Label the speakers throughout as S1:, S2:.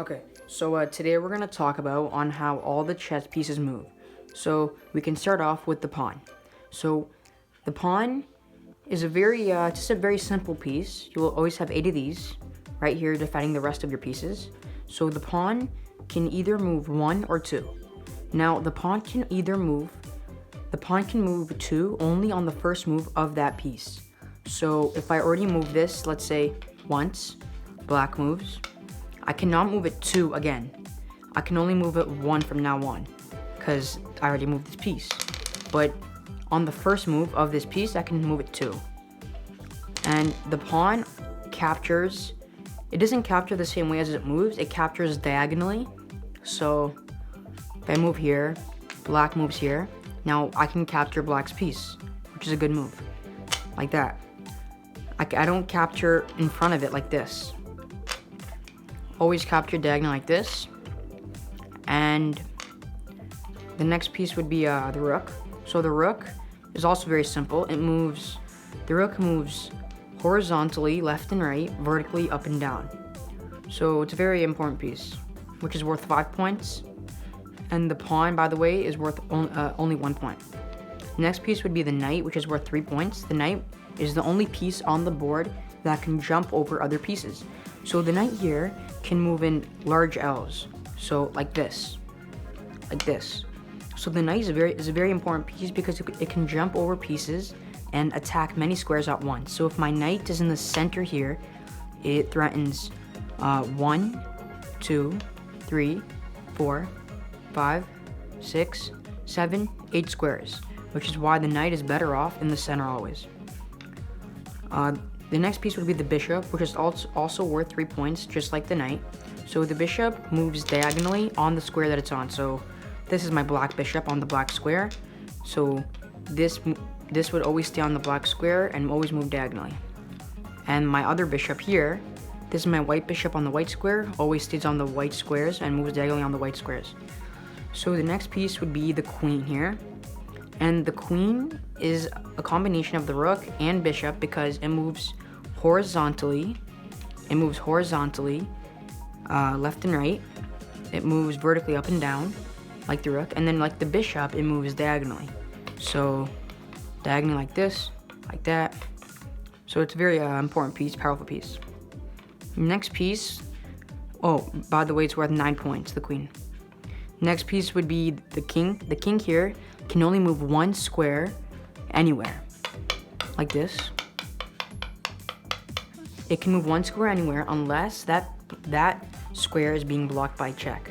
S1: Okay, so today we're going to talk about on how all the chess pieces move. So we can start off with the pawn. So the pawn is a very, just a very simple piece. You will always have 8 of these right here defending the rest of your pieces. So the pawn can either move 1 or 2. Now the pawn can move 2 only on the first move of that piece. So if I already move this, let's say once, black moves, I cannot move it 2 again. I can only move it 1 from now on, because I already moved this piece. But on the first move of this piece, I can move it 2. And the pawn captures, it doesn't capture the same way as it moves, it captures diagonally. So if I move here, black moves here, now I can capture black's piece, which is a good move, like that. I don't capture in front of it like this. Always capture diagonal like this. And the next piece would be the rook. So the rook is also very simple. The rook moves horizontally, left and right, vertically, up and down. So it's a very important piece, which is worth 5 points. And the pawn, by the way, is worth only 1 point. The next piece would be the knight, which is worth 3 points. The knight is the only piece on the board that can jump over other pieces. So the knight here can move in large L's. So like this, like this. So the knight is a very important piece because it can jump over pieces and attack many squares at once. So if my knight is in the center here, it threatens 1, 2, 3, 4, 5, 6, 7, 8 squares, which is why the knight is better off in the center always. The next piece would be the bishop, which is also worth 3 points, just like the knight. So the bishop moves diagonally on the square that it's on. So this is my black bishop on the black square. So this would always stay on the black square and always move diagonally. And my other bishop here, this is my white bishop on the white square, always stays on the white squares and moves diagonally on the white squares. So the next piece would be the queen here. And the queen is a combination of the rook and bishop because it moves horizontally. It moves horizontally, left and right. It moves vertically up and down, like the rook. And then like the bishop, it moves diagonally. So diagonally like this, like that. So it's a very important piece, powerful piece. Next piece, oh, by the way, it's worth 9 points, the queen. Next piece would be the king. The king here can only move 1 square anywhere, like this. It can move 1 square anywhere unless that square is being blocked by check.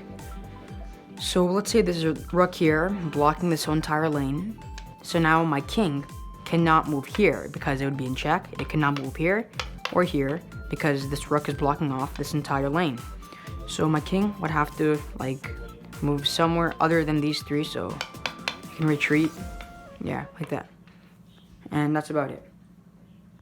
S1: So let's say there's a rook here blocking this whole entire lane. So now my king cannot move here because it would be in check. It cannot move here or here because this rook is blocking off this entire lane. So my king would have to move somewhere other than these 3, so I can retreat. Yeah, like that. And that's about it.